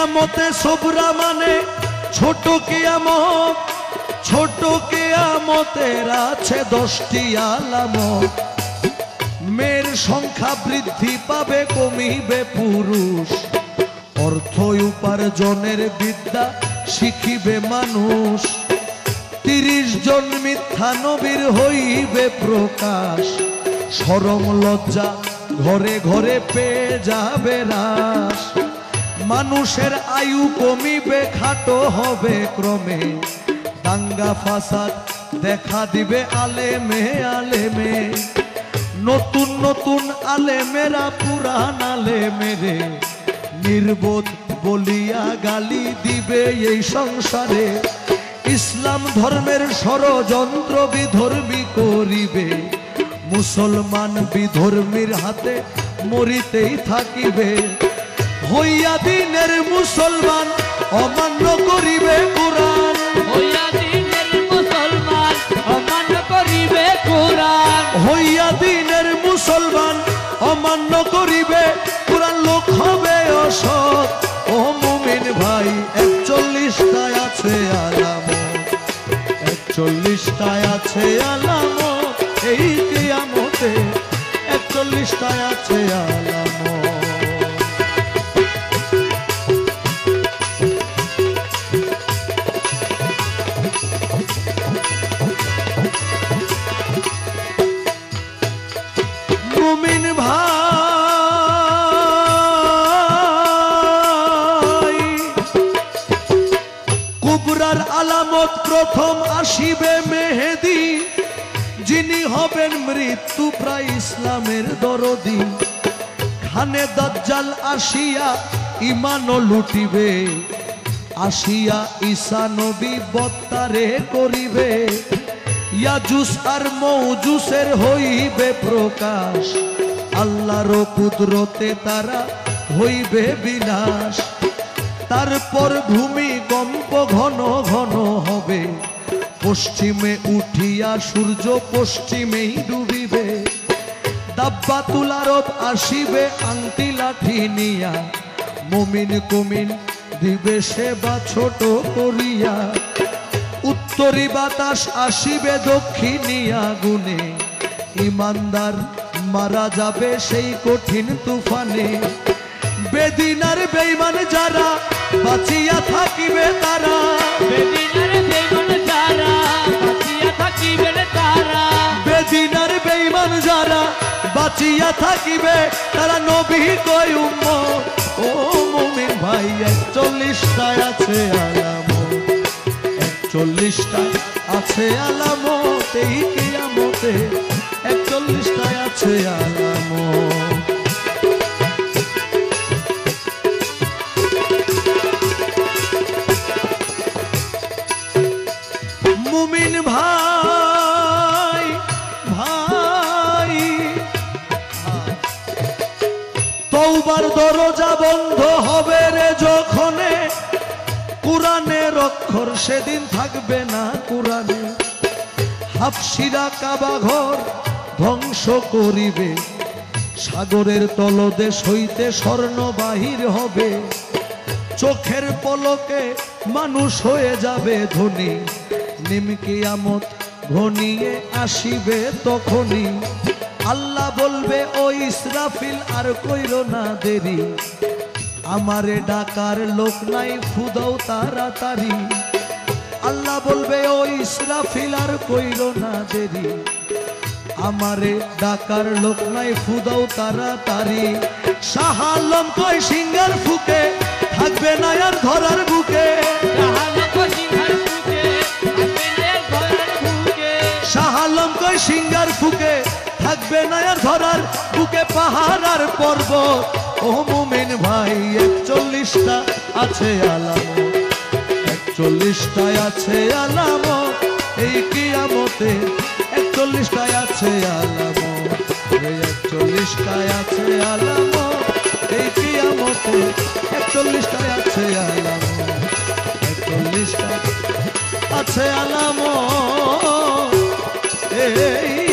কিয়ামতে সবরা মানে ছোট কিয়ামত, ছোট কিয়ামতের আছে 10টি আলামত। মেয়ের সংখ্যা বৃদ্ধি পাবে, কমিবে পুরুষ, অর্থ উপার্জনের বিদ্যা শিখিবে মানুষ। 30 জন মিথ্যা নবীর হইবে প্রকাশ, শরম লজ্জা ঘরে ঘরে পেয়ে যাবে হ্রাস। মানুষের আয়ু কমিবে, খাটো হবে ক্রমে, দাঙ্গা ফাসাদ দেখা দিবে আলেমে আলেমে। নতুন নতুন আলেমেরা পুরান আলেমেরে নির্বোধ বলিয়া গালি দিবে এই সংসারে। ইসলাম ধর্মের ষড়যন্ত্র বিধর্মী করিবে, মুসলমান বিধর্মীর হাতে মরিতেই থাকিবে। হইয়া দিনের মুসলমান অমান্য করিবে কোরআন, হইয়া দিনের মুসলমান অমান্য করিবে কোরআন, হইয়া দিনের মুসলমান অমান্য করিবে কোরআন। লোক হবে অসৎ, ও মুমিন ভাই 41টায় আছে আলামত, 41টায় আছে আলামত এই কিয়ামতে, 41টায় আছে আলামত। মুমিন ভাই কুবরার আলামত প্রথম আসিবে মেহেদী, যিনি হবেন মৃত্যু প্রায় ইসলামের দরদি। খানে দাজ্জাল আসিয়া ঈমানও লুটিবে, আসিয়া ঈসা নবী বত্তারে করিবে। ইয়াজুস আর মৌজুসের হইবে প্রকাশ, আল্লাহর কুদরতে তারা হইবে বিনাশ। তারপর ভূমিকম্প ঘন ঘন হবে, পশ্চিমে উঠিয়া সূর্য পশ্চিমেই ডুবিবে। দাব্বাতুল আরব আসিবে আংটি লাঠি নিয়া, মুমিন কুমিন দিবে সেবা ছোট করিয়া। উত্তরি বাতাস আসিবে দক্ষিণী আগুনে, ইমানদার মারা যাবে সেই কঠিন তুফানে। বেদিনার বেঈমান যারা বাঁচিয়া থাকিবে তারা, বেদিনার বেঈমান যারা বাঁচিয়া থাকিবে তারা, বেদিনার বেঈমান যারা বাঁচিয়া থাকিবে তারা নবী কয় উম্মত। ও মুমিন ভাই 41টায় আছে আলামত, 41টায় আছে আলামত এই কিয়ামতে, 41টায় আছে আলামত। মুমিন ভাই ভাই তওবার দরজা বন্ধ হবে রে যখনে, কুরআনের অক্ষর সেদিন থাকবে না কুরআনে। হাফসিরা কাবা ঘর ধ্বংস করিবে, সাগরের তলদেশ হইতে স্বর্ণ বাহির হবে। চোখের পলকে মানুষ হয়ে যাবে ধনী, কিয়ামত ঘনিয়ে আসিবে তখনই। আল্লাহ বলবে ও ইসরাফিল আর কইরো না দেরি, আমারে ডাকার লোক নাই ফুদাও তাড়াতাড়ি। আল্লাহ বলবে ও ইসরাফিল আর কইরো না দেরি, আমারে ডাকার লোক নাই ফুদাও তাড়াতাড়ি। শাহ আলম কয় সিঙ্গার ফুকে থাকবে না আর ধরার বুকে, শাহ আলম কয় সিঙ্গার ফুকে থাকবে না আর ধরার বুকে পাহাড় আর পর্বত। ও মুমিন ভাই 41টা আছে আলামত, 41টায় আছে আলামত এই কিয়ামতে, 41টায় আছে আলামত, 41টায় আছে আলামত এই কিয়ামতে, 41টায় আছে আলামত, 41টায় আছে আলামত এই